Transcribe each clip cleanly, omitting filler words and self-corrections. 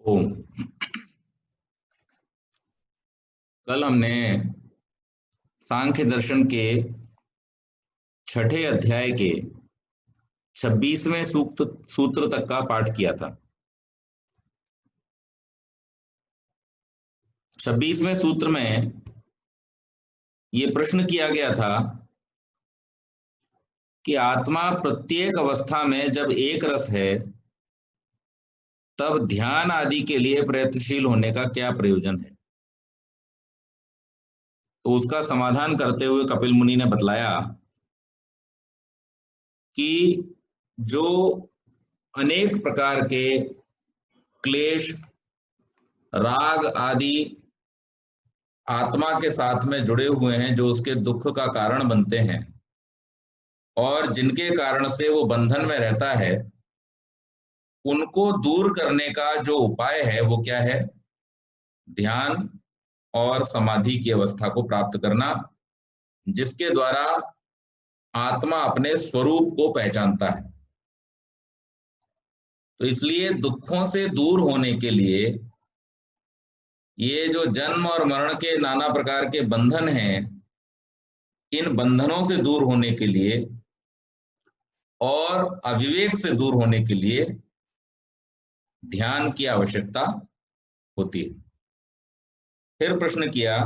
ओम। कल हमने सांख्य दर्शन के छठे अध्याय के 26वें सूत्र तक का पाठ किया था। 26वें सूत्र में ये प्रश्न किया गया था कि आत्मा प्रत्येक अवस्था में जब एक रस है तब ध्यान आदि के लिए प्रयत्नशील होने का क्या प्रयोजन है। तो उसका समाधान करते हुए कपिल मुनि ने बतलाया कि जो अनेक प्रकार के क्लेश, राग आदि आत्मा के साथ में जुड़े हुए हैं, जो उसके दुख का कारण बनते हैं और जिनके कारण से वो बंधन में रहता है, उनको दूर करने का जो उपाय है वो क्या है? ध्यान और समाधि की अवस्था को प्राप्त करना, जिसके द्वारा आत्मा अपने स्वरूप को पहचानता है। तो इसलिए दुखों से दूर होने के लिए, ये जो जन्म और मरण के नाना प्रकार के बंधन हैं, इन बंधनों से दूर होने के लिए और अविवेक से दूर होने के लिए ध्यान की आवश्यकता होती है। फिर प्रश्न किया,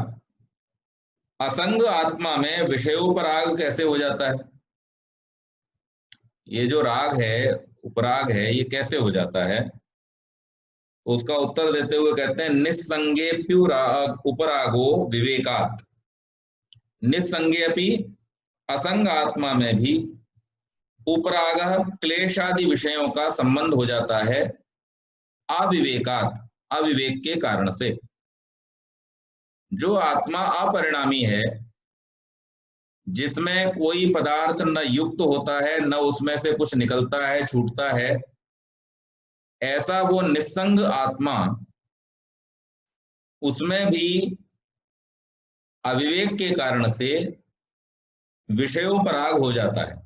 असंग आत्मा में विषयोपराग कैसे हो जाता है? ये जो राग है, उपराग है, ये कैसे हो जाता है? तो उसका उत्तर देते हुए कहते हैं, निस्संगेप्युराग उपरागो विवेकात्। निस्संगेपि असंग आत्मा में भी उपराग क्लेशादि विषयों का संबंध हो जाता है अविवेकात्, अविवेक के कारण से। जो आत्मा अपरिणामी है, जिसमें कोई पदार्थ न युक्त होता है, न उसमें से कुछ निकलता है, छूटता है, ऐसा वो निस्संग आत्मा, उसमें भी अविवेक के कारण से विषयोपराग हो जाता है।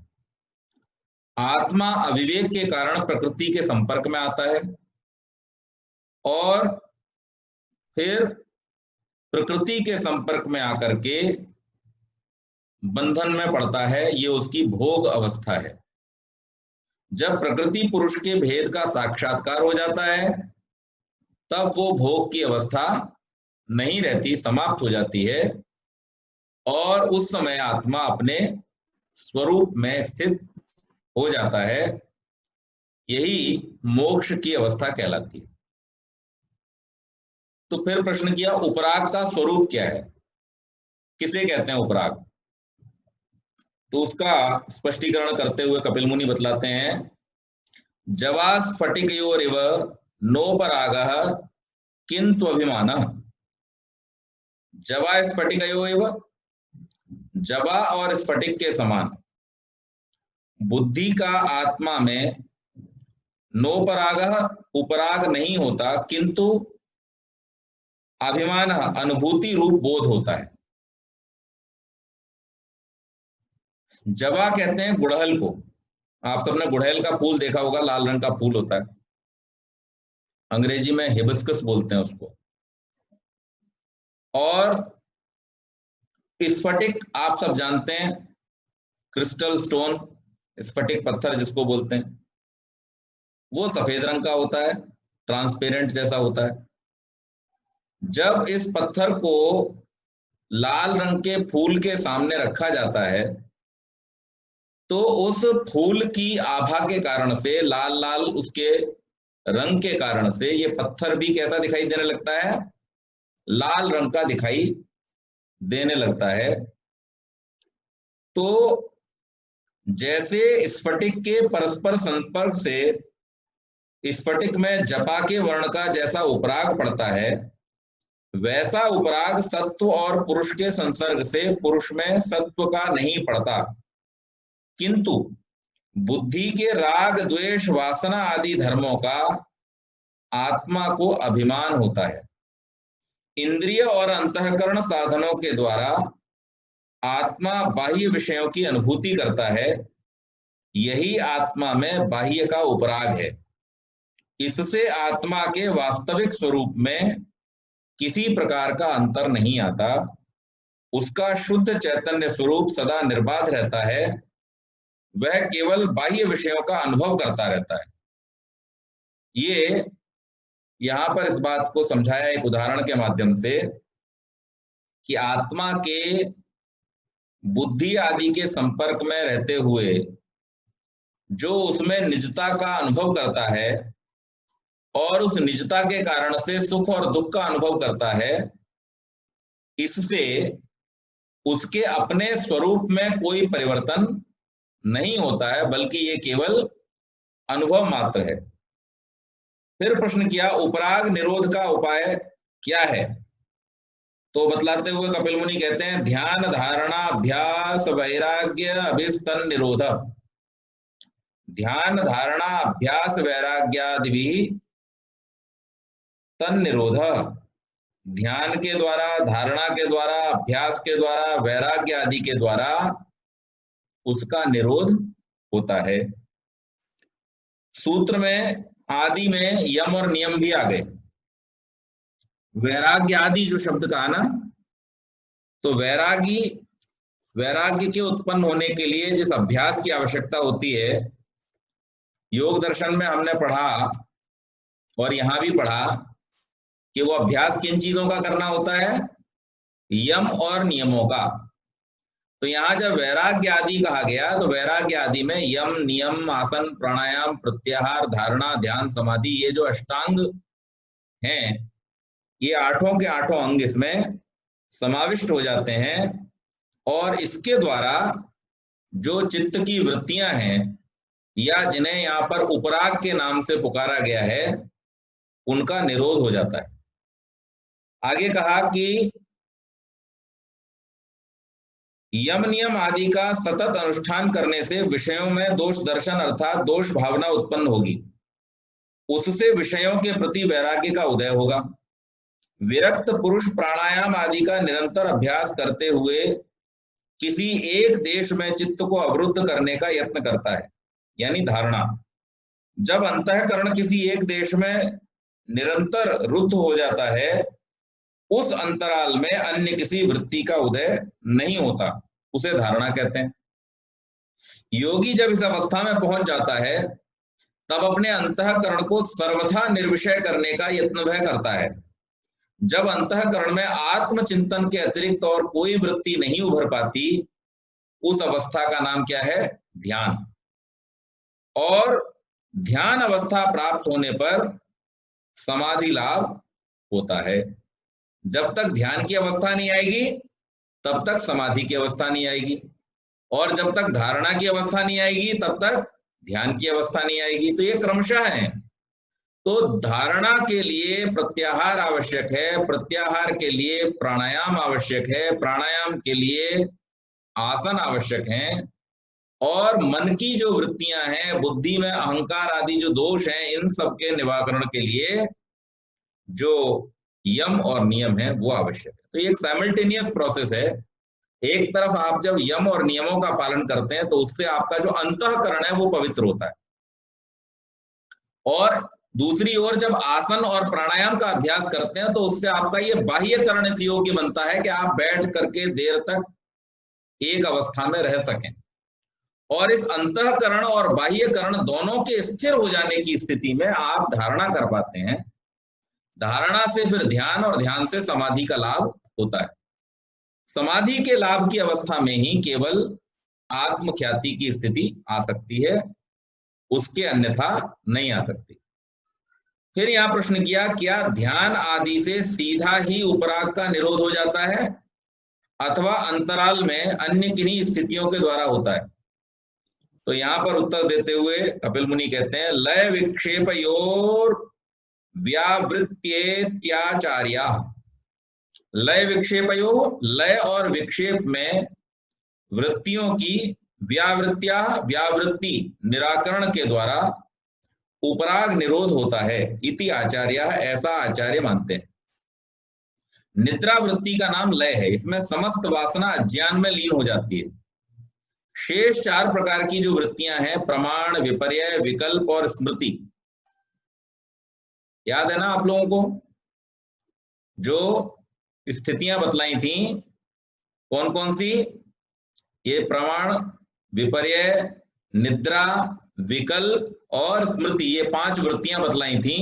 आत्मा अविवेक के कारण प्रकृति के संपर्क में आता है और फिर प्रकृति के संपर्क में आकर के बंधन में पड़ता है। ये उसकी भोग अवस्था है। जब प्रकृति पुरुष के भेद का साक्षात्कार हो जाता है, तब वो भोग की अवस्था नहीं रहती, समाप्त हो जाती है और उस समय आत्मा अपने स्वरूप में स्थित हो जाता है। यही मोक्ष की अवस्था कहलाती है। तो फिर प्रश्न किया, उपराग का स्वरूप क्या है? किसे कहते हैं उपराग? तो उसका स्पष्टीकरण करते हुए कपिल मुनि बतलाते हैं, जवा स्फटिकयोरिव नोपरागः किंतु अभिमानः। जवा स्फटिकयोरिव, जवा और स्फटिक के समान बुद्धि का आत्मा में नोपरागः, उपराग नहीं होता, किंतु अभिमान, अनुभूति रूप बोध होता है। जवा कहते हैं गुड़हल को। आप सबने गुड़हल का फूल देखा होगा, लाल रंग का फूल होता है, अंग्रेजी में हिबिस्कस बोलते हैं उसको। और स्फटिक आप सब जानते हैं, क्रिस्टल स्टोन, स्फटिक पत्थर जिसको बोलते हैं, वो सफेद रंग का होता है, ट्रांसपेरेंट जैसा होता है। जब इस पत्थर को लाल रंग के फूल के सामने रखा जाता है, तो उस फूल की आभा के कारण से, लाल लाल उसके रंग के कारण से, ये पत्थर भी कैसा दिखाई देने लगता है? लाल रंग का दिखाई देने लगता है। तो जैसे स्फटिक के परस्पर संपर्क से स्फटिक में जपा के वर्ण का जैसा उपराग पड़ता है, वैसा उपराग सत्व और पुरुष के संसर्ग से पुरुष में सत्व का नहीं पड़ता, किंतु बुद्धि के राग, द्वेष, वासना आदि धर्मों का आत्मा को अभिमान होता है। इंद्रिय और अंतःकरण साधनों के द्वारा आत्मा बाह्य विषयों की अनुभूति करता है। यही आत्मा में बाह्य का उपराग है। इससे आत्मा के वास्तविक स्वरूप में किसी प्रकार का अंतर नहीं आता, उसका शुद्ध चैतन्य स्वरूप सदा निर्बाध रहता है, वह केवल बाह्य विषयों का अनुभव करता रहता है। ये यहां पर इस बात को समझाया एक उदाहरण के माध्यम से कि आत्मा के बुद्धि आदि के संपर्क में रहते हुए जो उसमें निजता का अनुभव करता है और उस निजता के कारण से सुख और दुख का अनुभव करता है, इससे उसके अपने स्वरूप में कोई परिवर्तन नहीं होता है, बल्कि ये केवल अनुभव मात्र है। फिर प्रश्न किया उपराग निरोध का उपाय क्या है? तो बतलाते हुए कपिल मुनि कहते हैं ध्यान धारणा अभ्यास वैराग्य अभिस्तन निरोध। ध्यान धारणा अभ्यास वैराग्यादि भी तन निरोध। ध्यान के द्वारा, धारणा के द्वारा, अभ्यास के द्वारा, वैराग्य आदि के द्वारा उसका निरोध होता है। सूत्र में आदि में यम और नियम भी आ गए। वैराग्य आदि जो शब्द कहा ना, तो वैराग्य के उत्पन्न होने के लिए जिस अभ्यास की आवश्यकता होती है, योग दर्शन में हमने पढ़ा और यहां भी पढ़ा कि वो अभ्यास किन चीजों का करना होता है? यम और नियमों का। तो यहां जब वैराग्य आदि कहा गया तो वैराग्य आदि में यम नियम आसन प्राणायाम प्रत्याहार धारणा ध्यान समाधि, ये जो अष्टांग हैं, ये आठों के आठों अंग इसमें समाविष्ट हो जाते हैं और इसके द्वारा जो चित्त की वृत्तियां हैं या जिन्हें यहां पर उपराग के नाम से पुकारा गया है, उनका निरोध हो जाता है। आगे कहा कि यम नियम आदि का सतत अनुष्ठान करने से विषयों में दोष दर्शन अर्थात दोष भावना उत्पन्न होगी, उससे विषयों के प्रति वैराग्य का उदय होगा। विरक्त पुरुष प्राणायाम आदि का निरंतर अभ्यास करते हुए किसी एक देश में चित्त को अवरुद्ध करने का यत्न करता है, यानी धारणा। जब अंतःकरण किसी एक देश में निरंतर रुद्ध हो जाता है, उस अंतराल में अन्य किसी वृत्ति का उदय नहीं होता, उसे धारणा कहते हैं। योगी जब इस अवस्था में पहुंच जाता है, तब अपने अंतःकरण को सर्वथा निर्विषय करने का यत्न वह करता है। जब अंतःकरण में आत्मचिंतन के अतिरिक्त और कोई वृत्ति नहीं उभर पाती, उस अवस्था का नाम क्या है? ध्यान। और ध्यान अवस्था प्राप्त होने पर समाधि लाभ होता है। जब तक ध्यान की अवस्था नहीं आएगी तब तक समाधि की अवस्था नहीं आएगी, और जब तक धारणा की अवस्था नहीं आएगी तब तक ध्यान की अवस्था नहीं आएगी। तो ये क्रमशः है। तो धारणा के लिए प्रत्याहार आवश्यक है, प्रत्याहार के लिए प्राणायाम आवश्यक है, प्राणायाम के लिए आसन आवश्यक हैं, और मन की जो वृत्तियां हैं, बुद्धि में अहंकार आदि जो दोष हैं, इन सब के निवारण के लिए जो यम और नियम है वो आवश्यक है। तो ये एक साइमल्टेनियस प्रोसेस है। एक तरफ आप जब यम और नियमों का पालन करते हैं तो उससे आपका जो अंतःकरण है वो पवित्र होता है, और दूसरी ओर जब आसन और प्राणायाम का अभ्यास करते हैं तो उससे आपका ये बाह्यकरण इस योग्य बनता है कि आप बैठ करके देर तक एक अवस्था में रह सकें, और इस अंतःकरण और बाह्यकरण दोनों के स्थिर हो जाने की स्थिति में आप धारणा कर पाते हैं। धारणा से फिर ध्यान, और ध्यान से समाधि का लाभ होता है। समाधि के लाभ की अवस्था में ही केवल आत्मख्याति की स्थिति आ सकती है, उसके अन्यथा नहीं आ सकती। फिर यहां प्रश्न किया क्या ध्यान आदि से सीधा ही उपराग का निरोध हो जाता है अथवा अंतराल में अन्य किन्हीं स्थितियों के द्वारा होता है? तो यहां पर उत्तर देते हुए कपिल मुनि कहते हैं लय विक्षेपयोर व्यावृत्त्येत्याचार्या। लय विक्षेपयो, लय और विक्षेप में वृत्तियों की व्यावृत्ति निराकरण के द्वारा उपराग निरोध होता है। इति आचार्य, ऐसा आचार्य मानते हैं। निद्रा वृत्ति का नाम लय है, इसमें समस्त वासना अज्ञान में लीन हो जाती है। शेष चार प्रकार की जो वृत्तियां हैं, प्रमाण, विपर्य, विकल्प और स्मृति, याद है ना आप लोगों को? जो स्थितियां बतलाई थी कौन कौन सी? ये प्रमाण, विपर्य, निद्रा, विकल्प और स्मृति, ये 5 वृत्तियां बतलाई थी।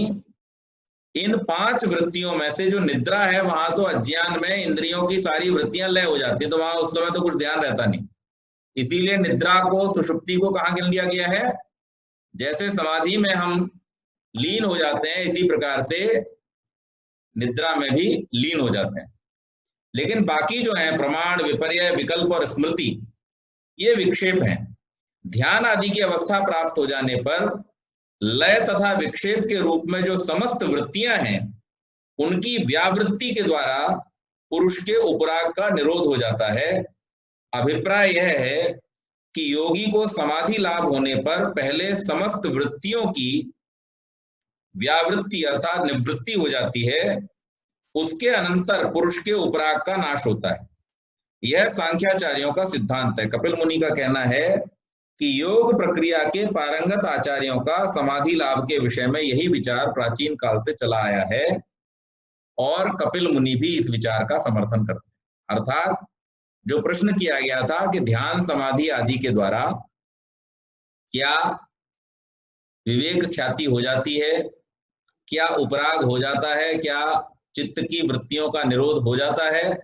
इन 5 वृत्तियों में से जो निद्रा है वहां तो अज्ञान में इंद्रियों की सारी वृत्तियां लय हो जाती है, तो वहां उस समय तो कुछ ध्यान रहता नहीं। इसीलिए निद्रा को, सुषुप्ति को कहां गिन लिया गया है? जैसे समाधि में हम लीन हो जाते हैं इसी प्रकार से निद्रा में भी लीन हो जाते हैं। लेकिन बाकी जो है प्रमाण, विपर्य, विकल्प और स्मृति, ये विक्षेप हैं। ध्यान आदि की अवस्था प्राप्त हो जाने पर लय तथा विक्षेप के रूप में जो समस्त वृत्तियां हैं उनकी व्यावृत्ति के द्वारा पुरुष के उपराग का निरोध हो जाता है। अभिप्राय यह है कि योगी को समाधि लाभ होने पर पहले समस्त वृत्तियों की व्यावृत्ति अर्थात निवृत्ति हो जाती है, उसके अनंतर पुरुष के उपराग का नाश होता है। यह सांख्याचार्यों का सिद्धांत है। कपिल मुनि का कहना है कि योग प्रक्रिया के पारंगत आचार्यों का समाधि लाभ के विषय में यही विचार प्राचीन काल से चला आया है और कपिल मुनि भी इस विचार का समर्थन करते हैं। अर्थात जो प्रश्न किया गया था कि ध्यान समाधि आदि के द्वारा क्या विवेक ख्याति हो जाती है, क्या उपराग हो जाता है, क्या चित्त की वृत्तियों का निरोध हो जाता है,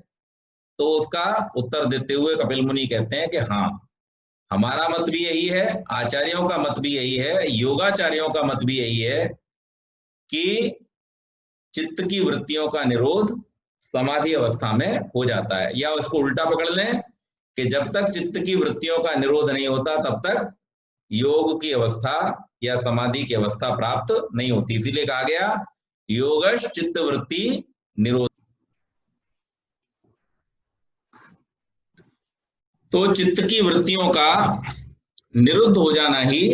तो उसका उत्तर देते हुए कपिल मुनि कहते हैं कि हाँ, हमारा मत भी यही है, आचार्यों का मत भी यही है, योगाचार्यों का मत भी यही है कि चित्त की वृत्तियों का निरोध समाधि अवस्था में हो जाता है। या उसको उल्टा पकड़ लें कि जब तक चित्त की वृत्तियों का निरोध नहीं होता तब तक योग की अवस्था या समाधि की अवस्था प्राप्त नहीं होती। इसीलिए कहा गया योगश चित्त वृत्ति निरोध। तो चित्त की वृत्तियों का निरुद्ध हो जाना ही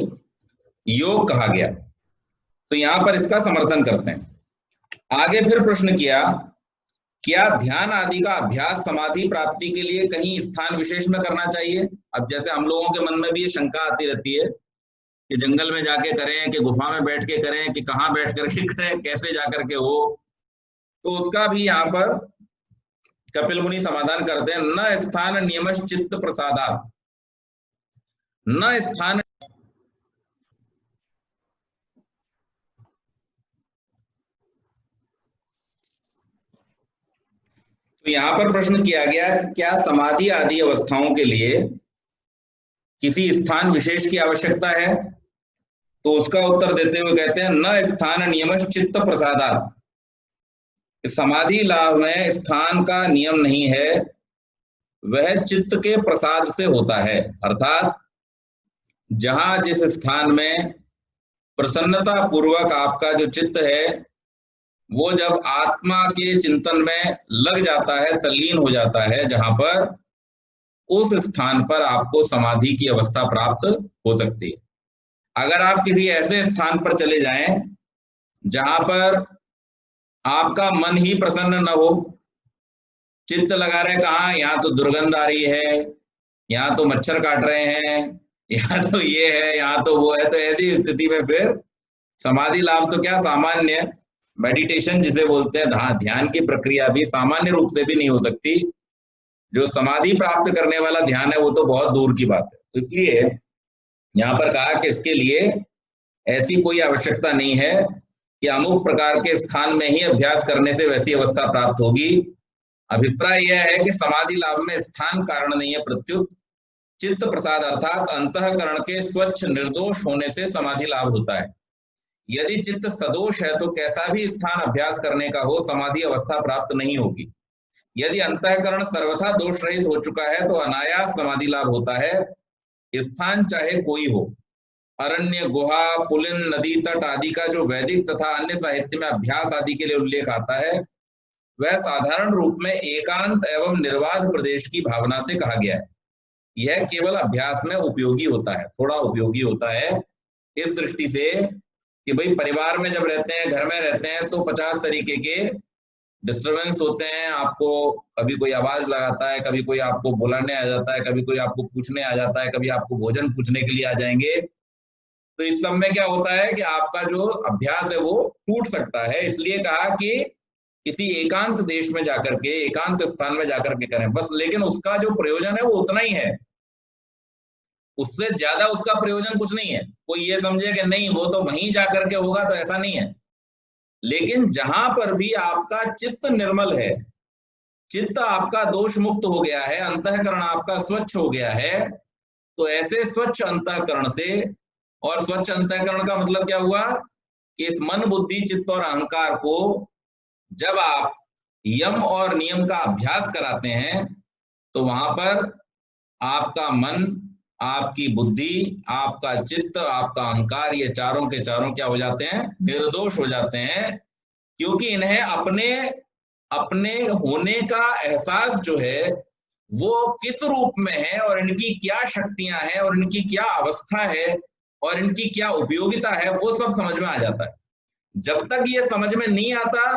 योग कहा गया। तो यहां पर इसका समर्थन करते हैं। आगे फिर प्रश्न किया, क्या ध्यान आदि का अभ्यास समाधि प्राप्ति के लिए कहीं स्थान विशेष में करना चाहिए? अब जैसे हम लोगों के मन में भी ये शंका आती रहती है कि जंगल में जाके करें कि गुफा में बैठ के करें कि कहाँ बैठ करके करें, कैसे जाकर के हो, तो उसका भी यहाँ पर कपिल मुनि समाधान करते हैं। न स्थान नियमश चित्त प्रसादात, न स्थान। तो यहां पर प्रश्न किया गया क्या समाधि आदि अवस्थाओं के लिए किसी स्थान विशेष की आवश्यकता है? तो उसका उत्तर देते हुए कहते हैं न स्थान नियमश चित्त प्रसादात, समाधि लाभ में स्थान का नियम नहीं है, वह चित्त के प्रसाद से होता है। अर्थात जहां जिस स्थान में प्रसन्नता पूर्वक आपका जो चित्त है वो जब आत्मा के चिंतन में लग जाता है, तल्लीन हो जाता है, जहां पर उस स्थान पर आपको समाधि की अवस्था प्राप्त हो सकती है। अगर आप किसी ऐसे स्थान पर चले जाएं जहां पर आपका मन ही प्रसन्न न हो, चित्त लगा रहे कहाँ, यहाँ तो दुर्गंध आ रही है, यहाँ तो मच्छर काट रहे हैं, यहाँ तो ये है, यहाँ तो वो है, तो ऐसी स्थिति में फिर समाधि लाभ तो क्या सामान्य मेडिटेशन जिसे बोलते हैं, ध्यान की प्रक्रिया भी सामान्य रूप से भी नहीं हो सकती। जो समाधि प्राप्त करने वाला ध्यान है वो तो बहुत दूर की बात है। तो इसलिए यहाँ पर कहा कि इसके लिए ऐसी कोई आवश्यकता नहीं है कि अमुक प्रकार के स्थान में ही अभ्यास करने से वैसी अवस्था प्राप्त होगी। अभिप्राय यह है कि समाधि लाभ में स्थान कारण नहीं है, प्रत्युत चित्त प्रसाद अर्थात अंतःकरण के स्वच्छ निर्दोष होने से समाधि लाभ होता है। यदि चित्त सदोष है तो कैसा भी स्थान अभ्यास करने का हो, समाधि अवस्था प्राप्त नहीं होगी। यदि अंतःकरण सर्वथा दोष रहित हो चुका है तो अनायास समाधि लाभ होता है, स्थान चाहे कोई हो। अरण्य, गुहा, पुलिन, नदी तट आदि का जो वैदिक तथा अन्य साहित्य में अभ्यास आदि के लिए उल्लेख आता है वह साधारण रूप में एकांत एवं निर्वाध प्रदेश की भावना से कहा गया है। यह केवल अभ्यास में उपयोगी होता है, थोड़ा उपयोगी होता है इस दृष्टि से कि भाई परिवार में जब रहते हैं, घर में रहते हैं तो 50 तरीके के डिस्टरबेंस होते हैं। आपको कभी कोई आवाज लगाता है, कभी कोई आपको बुलाने आ जाता है, कभी कोई आपको पूछने आ जाता है, कभी आपको भोजन पूछने के लिए आ जाएंगे। तो इस सब में क्या होता है कि आपका जो अभ्यास है वो टूट सकता है। इसलिए कहा कि किसी एकांत देश में जाकर के, एकांत स्थान में जाकर के करें बस, लेकिन उसका जो प्रयोजन है वो उतना ही है, उससे ज्यादा उसका प्रयोजन कुछ नहीं है। कोई ये समझे कि नहीं वो तो वहीं जाकर के होगा, तो ऐसा नहीं है। लेकिन जहां पर भी आपका चित्त निर्मल है, चित्त आपका दोष मुक्त हो गया है, अंतःकरण आपका स्वच्छ हो गया है, तो ऐसे स्वच्छ अंतःकरण से, और स्वच्छ अंतःकरण का मतलब क्या हुआ कि इस मन बुद्धि चित्त और अहंकार को जब आप यम और नियम का अभ्यास कराते हैं, तो वहां पर आपका मन, आपकी बुद्धि, आपका चित्त, आपका अहंकार, ये चारों के चारों क्या हो जाते हैं, निर्दोष हो जाते हैं। क्योंकि इन्हें अपने अपने होने का एहसास जो है वो किस रूप में है, और इनकी क्या शक्तियां हैं, और इनकी क्या अवस्था है, और इनकी क्या उपयोगिता है, वो सब समझ में आ जाता है। जब तक ये समझ में नहीं आता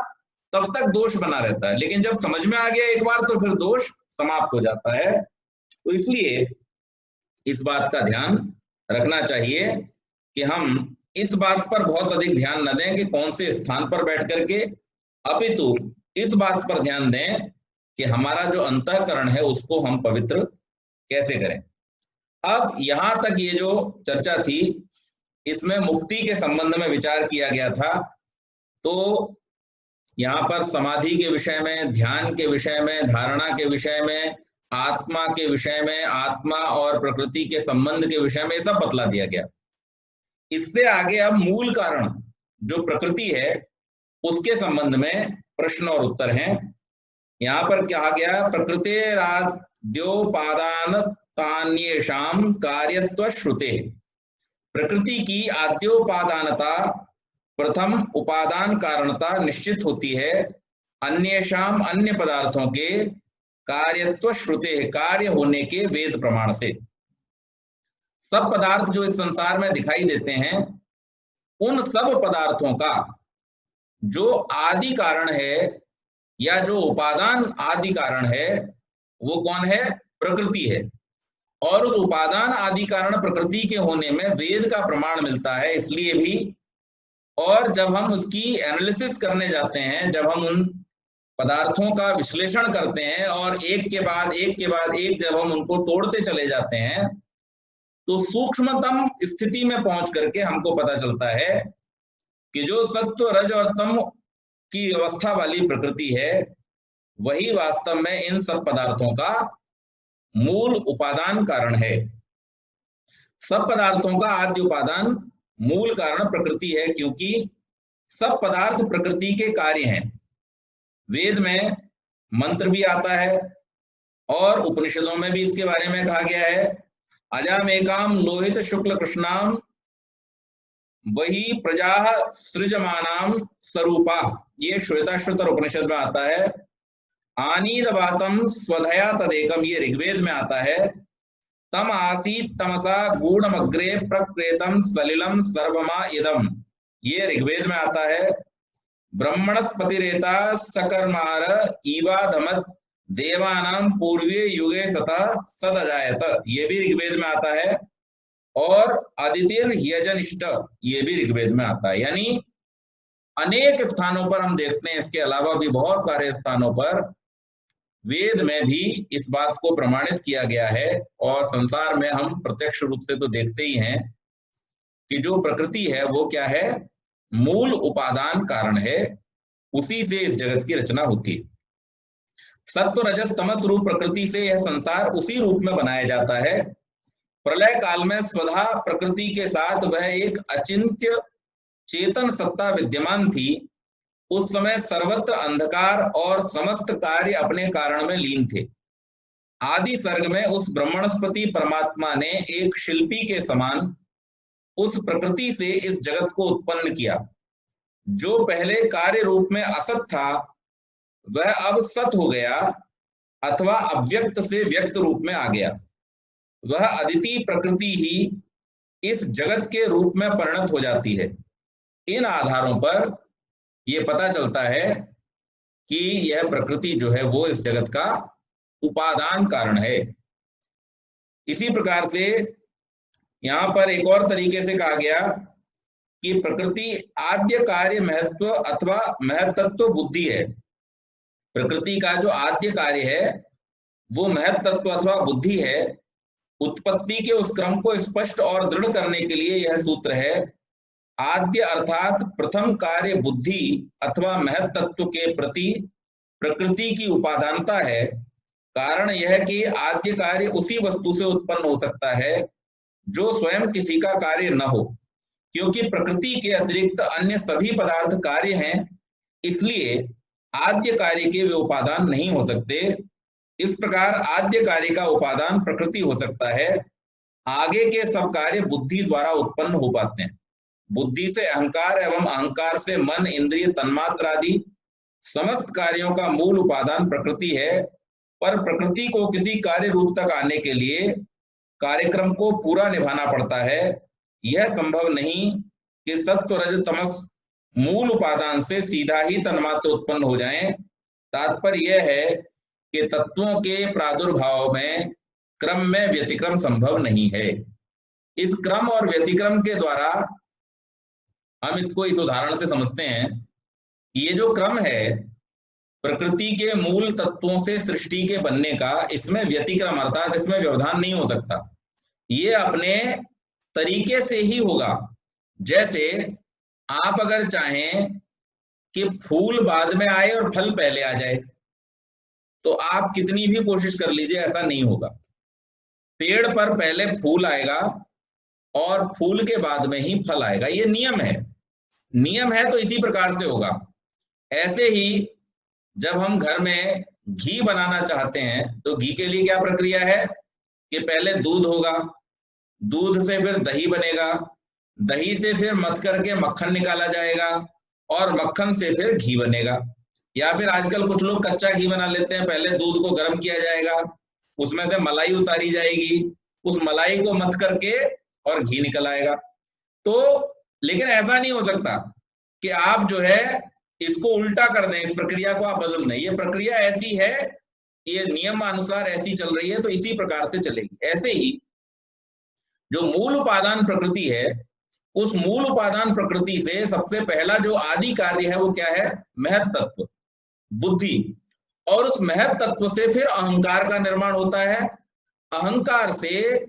तब तक दोष बना रहता है, लेकिन जब समझ में आ गया एक बार तो फिर दोष समाप्त हो जाता है। तो इसलिए इस बात का ध्यान रखना चाहिए कि हम इस बात पर बहुत अधिक ध्यान न दें कि कौन से स्थान पर बैठ करके, अपितु इस बात पर ध्यान दें कि हमारा जो अंतःकरण है उसको हम पवित्र कैसे करें। अब यहां तक ये जो चर्चा थी, इसमें मुक्ति के संबंध में विचार किया गया था। तो यहाँ पर समाधि के विषय में, ध्यान के विषय में, धारणा के विषय में, आत्मा के विषय में, आत्मा और प्रकृति के संबंध के विषय में, ये सब बतला दिया गया। इससे आगे अब मूल कारण जो प्रकृति है उसके संबंध में प्रश्न और उत्तर हैं। यहाँ पर कहा गया, प्रकृतेराद्योपादान तान्येषां कार्यत्व श्रुते। प्रकृति की आद्योपादानता, प्रथम उपादान कारणता निश्चित होती है अन्येषाम, अन्य पदार्थों के कार्यत्व श्रुते, कार्य होने के वेद प्रमाण से। सब पदार्थ जो इस संसार में दिखाई देते हैं, उन सब पदार्थों का जो आदि कारण है या जो उपादान आदि कारण है, वो कौन है, प्रकृति है। और उस उपादान आदि कारण प्रकृति के होने में वेद का प्रमाण मिलता है, इसलिए भी। और जब हम उसकी एनालिसिस करने जाते हैं, जब हम उन पदार्थों का विश्लेषण करते हैं और एक के बाद एक के बाद एक जब हम उनको तोड़ते चले जाते हैं, तो सूक्ष्मतम स्थिति में पहुंच करके हमको पता चलता है कि जो सत्व रज और तम की अवस्था वाली प्रकृति है, वही वास्तव में इन सब पदार्थों का मूल उपादान कारण है। सब पदार्थों का आद्य उपादान मूल कारण प्रकृति है, क्योंकि सब पदार्थ प्रकृति के कार्य हैं। वेद में मंत्र भी आता है और उपनिषदों में भी इसके बारे में कहा गया है। अजामेकाम लोहित शुक्ल कृष्णाम वही प्रजा सृजमानाम स्वरूपा, ये श्वेताश्वतर उपनिषद में आता है। आनीदवातम स्वधया तदेकम, ये ऋग्वेद में आता है। तम आसीत तमसा गूढ़मग्रे प्रकृतम सलिलम सर्वमा इदम, ये ऋग्वेद में आता है। ब्रह्मणस्पतिरेता सकर्मार ईवाधमत देवानाम पूर्वीय युगे सतः सदजायत, ये भी ऋग्वेद में आता है। और अदितिर यजनिष्ठ, ये भी ऋग्वेद में आता है। यानी अनेक स्थानों पर हम देखते हैं, इसके अलावा भी बहुत सारे स्थानों पर वेद में भी इस बात को प्रमाणित किया गया है। और संसार में हम प्रत्यक्ष रूप से तो देखते ही हैं कि जो प्रकृति है वो क्या है, मूल उपादान कारण है, उसी से इस जगत की रचना होती है। सत्व रजस तमस रूप प्रकृति से यह संसार उसी रूप में बनाया जाता है। प्रलय काल में स्वधा प्रकृति के साथ वह एक अचिंत्य चेतन सत्ता विद्यमान थी। उस समय सर्वत्र अंधकार और समस्त कार्य अपने कारण में लीन थे। आदि सर्ग में उस ब्रह्मणस्पति परमात्मा ने एक शिल्पी के समान उस प्रकृति से इस जगत को उत्पन्न किया। जो पहले कार्य रूप में असत था वह अब सत हो गया, अथवा अव्यक्त से व्यक्त रूप में आ गया। वह अदिति प्रकृति ही इस जगत के रूप में परिणत हो जाती है। इन आधारों पर यह पता चलता है कि यह प्रकृति जो है वो इस जगत का उपादान कारण है। इसी प्रकार से यहां पर एक और तरीके से कहा गया कि प्रकृति आद्य कार्य महत्व अथवा महत्त्व बुद्धि है। प्रकृति का जो आद्य कार्य है वो महत्त्व अथवा बुद्धि है। उत्पत्ति के उस क्रम को स्पष्ट और दृढ़ करने के लिए यह सूत्र है। आद्य अर्थात प्रथम कार्य बुद्धि अथवा महत्त्व के प्रति प्रकृति की उपादानता है। कारण यह कि आद्य कार्य उसी वस्तु से उत्पन्न हो सकता है जो स्वयं किसी का कार्य न हो, क्योंकि प्रकृति के अतिरिक्त अन्य सभी पदार्थ कार्य हैं, इसलिए आद्य कार्य के वे उपादान नहीं हो सकते। इस प्रकार आद्य कार्य का उपादान प्रकृति हो सकता है। आगे के सब कार्य बुद्धि द्वारा उत्पन्न हो पाते हैं। बुद्धि से अहंकार एवं अहंकार से मन, इंद्रिय, तन्मात्र आदि समस्त कार्यों का मूल उपादान प्रकृति है। पर प्रकृति को किसी कार्य रूप तक आने के लिए कार्यक्रम को पूरा निभाना पड़ता है। यह संभव नहीं कि सत्व, रज, तमस मूल उपादान से सीधा ही तन्मात्र उत्पन्न हो जाएं। तात्पर्य यह है कि तत्वों के प्रादुर्भाव में क्रम में व्यतिक्रम संभव नहीं है। इस क्रम और व्यतिक्रम के द्वारा हम इसको इस उदाहरण से समझते हैं कि ये जो क्रम है प्रकृति के मूल तत्वों से सृष्टि के बनने का, इसमें व्यतिक्रम अर्थात इसमें व्यवधान नहीं हो सकता। ये अपने तरीके से ही होगा। जैसे आप अगर चाहें कि फूल बाद में आए और फल पहले आ जाए, तो आप कितनी भी कोशिश कर लीजिए ऐसा नहीं होगा। पेड़ पर पहले फूल आएगा और फूल के बाद में ही फल आएगा। ये नियम है। नियम है तो इसी प्रकार से होगा। ऐसे ही जब हम घर में घी बनाना चाहते हैं तो घी के लिए क्या प्रक्रिया है कि पहले दूध होगा, दूध से फिर दही बनेगा, दही से फिर मथ करके मक्खन निकाला जाएगा और मक्खन से फिर घी बनेगा। या फिर आजकल कुछ लोग कच्चा घी बना लेते हैं। पहले दूध को गर्म किया जाएगा, उसमें से मलाई उतारी जाएगी, उस मलाई को मथ करके और घी निकल आएगा। तो लेकिन ऐसा नहीं हो सकता कि आप जो है इसको उल्टा कर दें, इस प्रक्रिया को आप बदल दें। ये प्रक्रिया ऐसी है, ये नियमानुसार ऐसी चल रही है तो इसी प्रकार से चलेगी। ऐसे ही जो मूल उपादान प्रकृति है, उस मूल उपादान प्रकृति से सबसे पहला जो आदि कार्य है वो क्या है? महत् तत्व, बुद्धि। और उस महत् तत्व से फिर अहंकार का निर्माण होता है। अहंकार से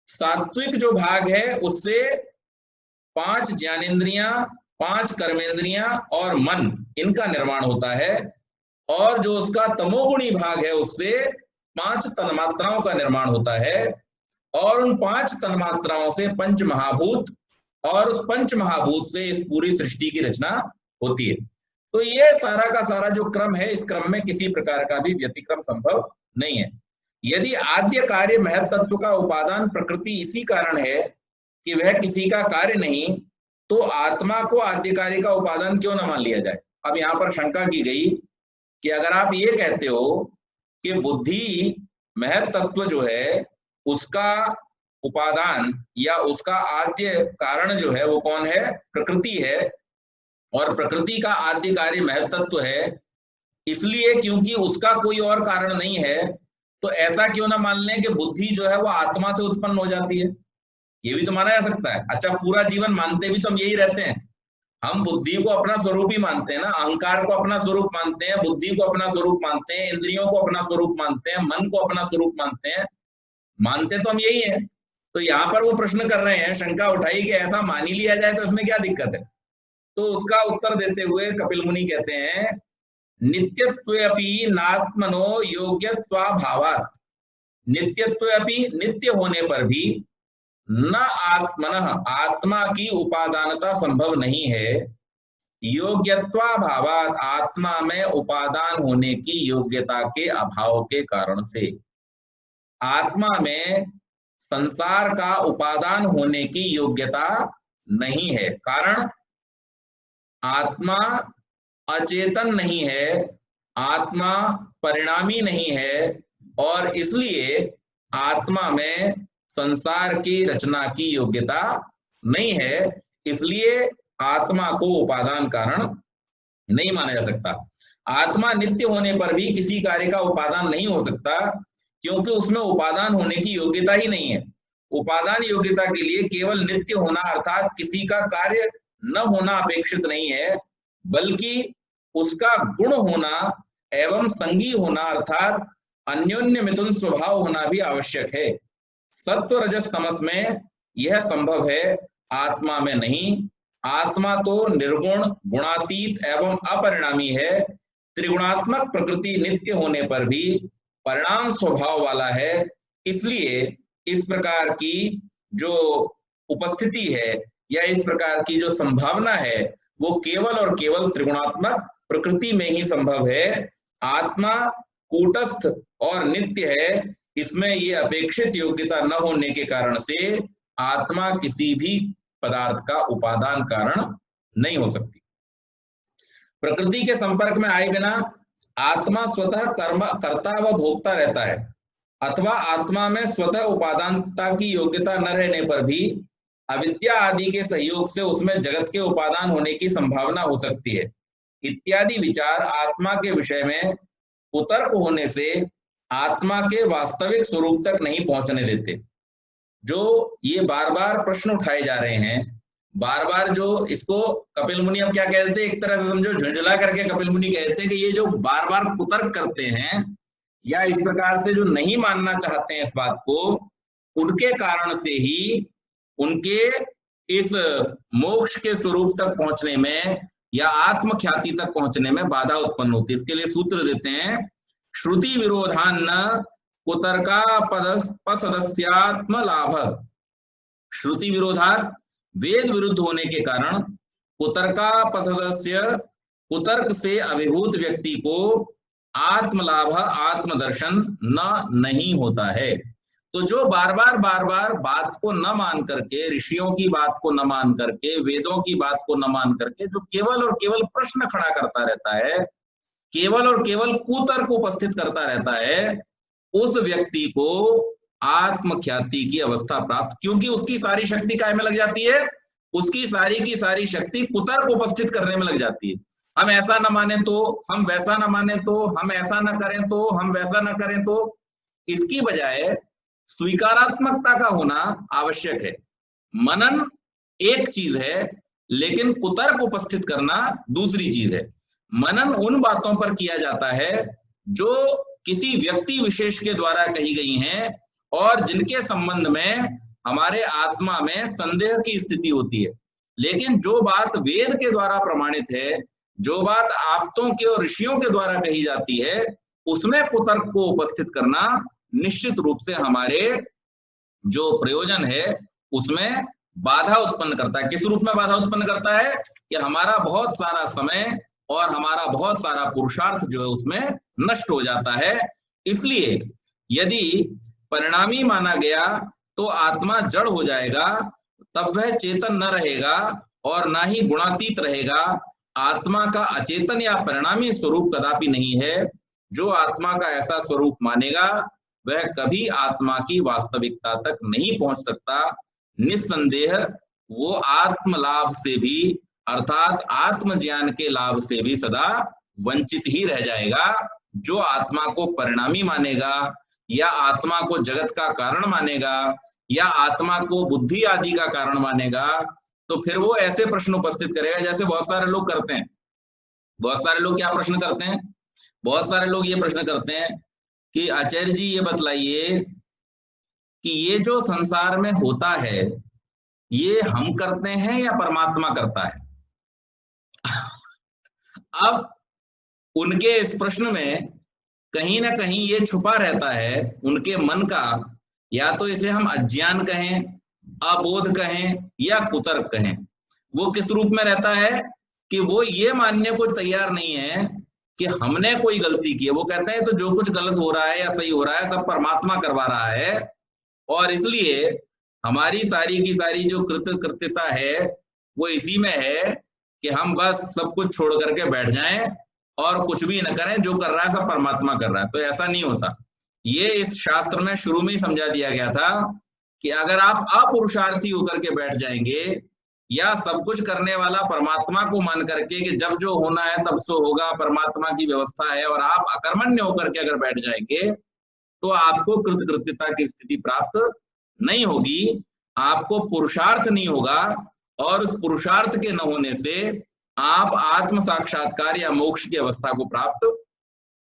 सात्विक जो भाग है उससे 5 ज्ञानेंद्रियां, 5 कर्मेंद्रियां और मन, इनका निर्माण होता है। और जो उसका तमोगुणी भाग है उससे 5 तन्मात्राओं का निर्माण होता है। और उन 5 तन्मात्राओं से पंच महाभूत, और उस पंच महाभूत से इस पूरी सृष्टि की रचना होती है। तो ये सारा का सारा जो क्रम है, इस क्रम में किसी प्रकार का भी व्यतिक्रम संभव नहीं है। यदि आद्य कार्य महत् तत्व का उपादान प्रकृति इसी कारण है कि वह किसी का कार्य नहीं, तो आत्मा को आद्य कार्य का उपादान क्यों न मान लिया जाए? अब यहाँ पर शंका की गई कि अगर आप ये कहते हो कि बुद्धि महत् तत्व जो है उसका उपादान या उसका आद्य कारण जो है वो कौन है? प्रकृति है। और प्रकृति का आद्य कार्य महत् तत्व है, इसलिए क्योंकि उसका कोई और कारण नहीं है, तो ऐसा क्यों ना मान लें कि बुद्धि जो है वो आत्मा से उत्पन्न हो जाती है। ये भी तो माना जा सकता है। अच्छा, पूरा जीवन मानते भी तो हम यही रहते हैं। हम बुद्धि को अपना स्वरूप ही मानते हैं ना, अहंकार को अपना स्वरूप मानते हैं, बुद्धि को अपना स्वरूप मानते हैं, इंद्रियों को अपना स्वरूप मानते हैं, मन को अपना स्वरूप मानते हैं। मानते तो हम यही है। तो यहाँ पर वो प्रश्न कर रहे हैं, शंका उठाई कि ऐसा मान ही लिया जाए तो इसमें क्या दिक्कत है? तो उसका उत्तर देते हुए कपिल मुनि कहते हैं, नित्यत्वेपि नात्मनो योग्यत्वाभावात्, नित्यत्वेपि नित्य होने पर भी न आत्मनः आत्मा की उपादानता संभव नहीं है, योग्यत्वाभावात् आत्मा में उपादान होने की योग्यता के अभाव के कारण से। आत्मा में संसार का उपादान होने की योग्यता नहीं है। कारण आत्मा अचेतन नहीं है, आत्मा परिणामी नहीं है, और इसलिए आत्मा में संसार की रचना की योग्यता नहीं है। इसलिए आत्मा को उपादान कारण नहीं माना जा सकता। आत्मा नित्य होने पर भी किसी कार्य का उपादान नहीं हो सकता, क्योंकि उसमें उपादान होने की योग्यता ही नहीं है। उपादान योग्यता के लिए केवल नित्य होना अर्थात किसी का कार्य न होना अपेक्षित नहीं है, बल्कि उसका गुण होना एवं संगी होना अर्थात अन्योन्य मिथुन स्वभाव होना भी आवश्यक है। सत्व रजस तमस में यह संभव है, आत्मा में नहीं। आत्मा तो निर्गुण, गुणातीत एवं अपरिणामी है। त्रिगुणात्मक प्रकृति नित्य होने पर भी परिणाम स्वभाव वाला है। इसलिए इस प्रकार की जो उपस्थिति है या इस प्रकार की जो संभावना है वो केवल और केवल त्रिगुणात्मक प्रकृति में ही संभव है। आत्मा कूटस्थ और नित्य है, इसमें ये अपेक्षित योग्यता न होने के कारण से आत्मा किसी भी पदार्थ का उपादान कारण नहीं हो सकती। प्रकृति के संपर्क में आए बिना आत्मा स्वतः कर्म कर्ता व भोक्ता रहता है, अथवा आत्मा में स्वतः उपादानता की योग्यता न रहने पर भी अविद्या आदि के सहयोग से उसमें जगत के उपादान होने की संभावना हो सकती है। इत्यादि विचार आत्मा के विषय में कुतर्क होने से आत्मा के वास्तविक स्वरूप तक नहीं पहुंचने देते। जो ये बार बार प्रश्न उठाए जा रहे हैं, बार बार जो इसको कपिल मुनि अब क्या कहते हैं, एक तरह से समझो झुंझुला करके कपिल मुनि कहते हैं कि ये जो बार बार कुतर्क करते हैं या इस प्रकार से जो नहीं मानना चाहते हैं इस बात को, उनके कारण से ही उनके इस मोक्ष के स्वरूप तक पहुंचने में या आत्म ख्याति तक पहुंचने में बाधा उत्पन्न होती है। इसके लिए सूत्र देते हैं, श्रुति विरोधान कुतर्कापसदस्यात्म लाभ। श्रुति विरोधात वेद विरुद्ध होने के कारण कुतर्कापसदस्य कुतर्क से अभिभूत व्यक्ति को आत्मलाभ आत्मदर्शन नहीं होता है। तो जो बार बार बात को न मान करके, ऋषियों की बात को न मान करके, वेदों की बात को न मान करके जो केवल और केवल प्रश्न खड़ा करता रहता है, केवल और केवल कुतर्क उपस्थित करता रहता है, उस व्यक्ति को आत्मख्याति की अवस्था प्राप्त, क्योंकि उसकी सारी शक्ति काय में लग जाती है, उसकी सारी की सारी शक्ति कुतर्क उपस्थित करने में लग जाती है। हम ऐसा न माने तो, हम वैसा न माने तो, हम ऐसा न करें तो, हम वैसा न करें तो। इसकी बजाय स्वीकारात्मकता का होना आवश्यक है। मनन एक चीज है, लेकिन कुतर्क उपस्थित करना दूसरी चीज है। मनन उन बातों पर किया जाता है जो किसी व्यक्ति विशेष के द्वारा कही गई हैं और जिनके संबंध में हमारे आत्मा में संदेह की स्थिति होती है। लेकिन जो बात वेद के द्वारा प्रमाणित है, जो बात आप्तों के और ऋषियों के द्वारा कही जाती है, उसमें कुतर्क को उपस्थित करना निश्चित रूप से हमारे जो प्रयोजन है उसमें बाधा उत्पन्न करता है। किस रूप में बाधा उत्पन्न करता है कि हमारा बहुत सारा समय और हमारा बहुत सारा पुरुषार्थ जो है उसमें नष्ट हो जाता है। इसलिए यदि परिणामी माना गया तो आत्मा जड़ हो जाएगा, तब वह चेतन न रहेगा और ना ही गुणातीत रहेगा। आत्मा का अचेतन या परिणामी स्वरूप कदापि नहीं है। जो आत्मा का ऐसा स्वरूप मानेगा वह कभी आत्मा की वास्तविकता तक नहीं पहुंच सकता। निस्संदेह वो आत्म लाभ से भी, अर्थात आत्मज्ञान के लाभ से भी सदा वंचित ही रह जाएगा। जो आत्मा को परिणामी मानेगा या आत्मा को जगत का कारण मानेगा या आत्मा को बुद्धि आदि का कारण मानेगा, तो फिर वो ऐसे प्रश्न उपस्थित करेगा जैसे बहुत सारे लोग करते हैं। बहुत सारे लोग क्या प्रश्न करते हैं, बहुत सारे लोग ये प्रश्न करते हैं कि आचार्य जी ये बतलाइए कि ये जो संसार में होता है ये हम करते हैं या परमात्मा करता है। अब उनके इस प्रश्न में कहीं ना कहीं ये छुपा रहता है उनके मन का, या तो इसे हम अज्ञान कहें, अबोध कहें या कुतर्क कहें। वो किस रूप में रहता है कि वो ये मानने को तैयार नहीं है कि हमने कोई गलती की है। वो कहते हैं तो जो कुछ गलत हो रहा है या सही हो रहा है सब परमात्मा करवा रहा है, और इसलिए हमारी सारी की सारी जो कृत्यता है वो इसी में है कि हम बस सब कुछ छोड़ करके बैठ जाएं और कुछ भी न करें, जो कर रहा है सब परमात्मा कर रहा है। तो ऐसा नहीं होता। ये इस शास्त्र में शुरू में ही समझा दिया गया था कि अगर आप अपुरुषार्थी होकर के बैठ जाएंगे या सब कुछ करने वाला परमात्मा को मान करके कि जब जो होना है तब सो होगा, परमात्मा की व्यवस्था है, और आप अकर्मण्य होकर के अगर बैठ जाएंगे तो आपको कृतकृत्यता की स्थिति प्राप्त नहीं होगी, आपको पुरुषार्थ नहीं होगा, और उस पुरुषार्थ के न होने से आप आत्म साक्षात्कार या मोक्ष की अवस्था को प्राप्त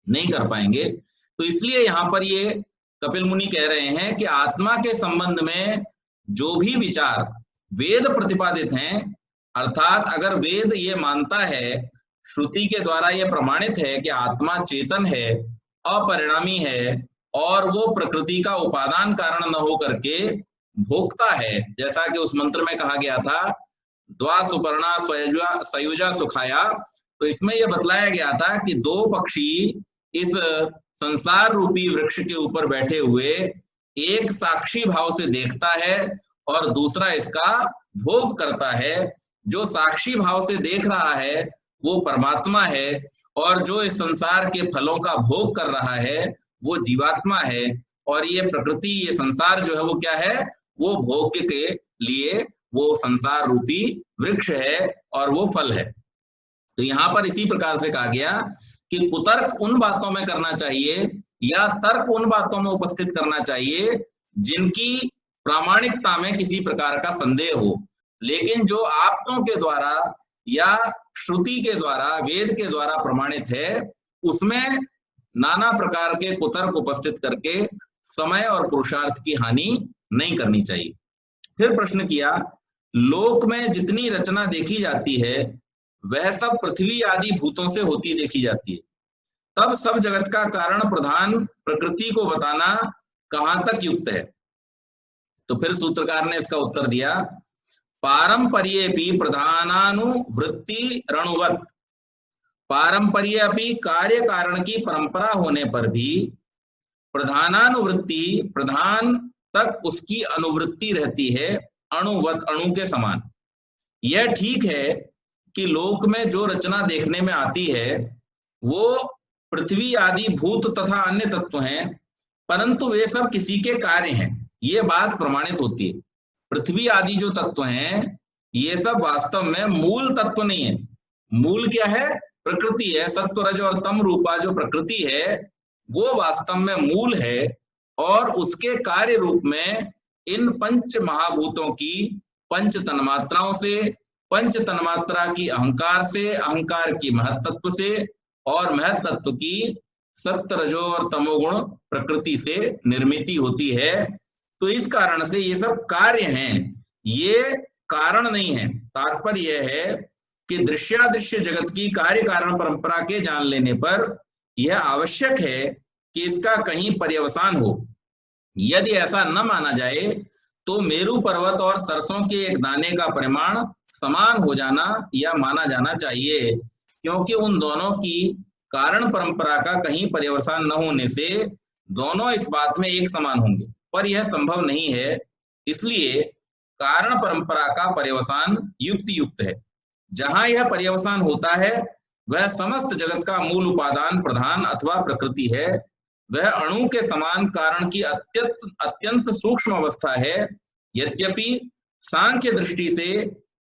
नहीं कर पाएंगे। तो इसलिए यहाँ पर ये कपिल मुनि कह रहे हैं कि आत्मा के संबंध में जो भी विचार वेद प्रतिपादित हैं, अर्थात अगर वेद ये मानता है, श्रुति के द्वारा ये प्रमाणित है कि आत्मा चेतन है, अपरिणामी है, और वो प्रकृति का उपादान कारण न होकर के भोक्ता है, जैसा कि उस मंत्र में कहा गया था, द्वा सुपर्णा सयुजा सुखाया। तो इसमें यह बतलाया गया था कि दो पक्षी इस संसार रूपी वृक्ष के ऊपर बैठे हुए, एक साक्षी भाव से देखता है और दूसरा इसका भोग करता है। जो साक्षी भाव से देख रहा है वो परमात्मा है, और जो इस संसार के फलों का भोग कर रहा है वो जीवात्मा है। और ये प्रकृति, ये संसार जो है वो क्या है, वो भोग के लिए वो संसार रूपी वृक्ष है और वो फल है। तो यहाँ पर इसी प्रकार से कहा गया कि कुतर्क उन बातों में करना चाहिए या तर्क उन बातों में उपस्थित करना चाहिए जिनकी प्रामाणिकता में किसी प्रकार का संदेह हो, लेकिन जो आप्तों के द्वारा या श्रुति के द्वारा, वेद के द्वारा प्रमाणित है, उसमें नाना प्रकार के कुतर्क उपस्थित करके समय और पुरुषार्थ की हानि नहीं करनी चाहिए। फिर प्रश्न किया, लोक में जितनी रचना देखी जाती है वह सब पृथ्वी आदि भूतों से होती देखी जाती है, तब सब जगत का कारण प्रधान प्रकृति को बताना कहां तक युक्त है? तो फिर सूत्रकार ने इसका उत्तर दिया, पारंपर्येपि प्रधानानुवृत्ति रणुवत, पारंपर्येपि कार्य कारण की परंपरा होने पर भी प्रधानानुवृत्ति, प्रधान तक उसकी अनुवृत्ति रहती है अणुवत, अणु के समान। यह ठीक है कि लोक में जो रचना देखने में आती है वो पृथ्वी आदि भूत तथा अन्य तत्व हैं, परंतु वे सब किसी के कार्य हैं, ये बात प्रमाणित होती है। पृथ्वी आदि जो तत्व हैं ये सब वास्तव में मूल तत्व नहीं है। मूल क्या है? प्रकृति है। सत्व रज और तम रूपा जो प्रकृति है वो वास्तव में मूल है, और उसके कार्य रूप में इन पंच महाभूतों की पंच तन्मात्राओं से, पंच तन्मात्रा की अहंकार से, अहंकार की महत तत्व से, और महत तत्व की सत्व रजो और तमोगुण प्रकृति से निर्मिति होती है। तो इस कारण से ये सब कार्य हैं, ये कारण नहीं है। तात्पर्य यह है कि दृश्यादृश्य जगत की कार्य कारण परंपरा के जान लेने पर यह आवश्यक है कि इसका कहीं पर्यवसान हो। यदि ऐसा न माना जाए तो मेरू पर्वत और सरसों के एक दाने का परिमाण समान हो जाना या माना जाना चाहिए, क्योंकि उन दोनों की कारण परंपरा का कहीं पर्यवसान न होने से दोनों इस बात में एक समान होंगे, पर यह संभव नहीं है। इसलिए कारण परंपरा का पर्यवसान युक्त है। जहां यह पर्यवसान होता है वह समस्त जगत का मूल उपादान प्रधान अथवा प्रकृति है। वह अणु के समान कारण की अत्यंत सूक्ष्म अवस्था है। यद्यपि सांख्य दृष्टि से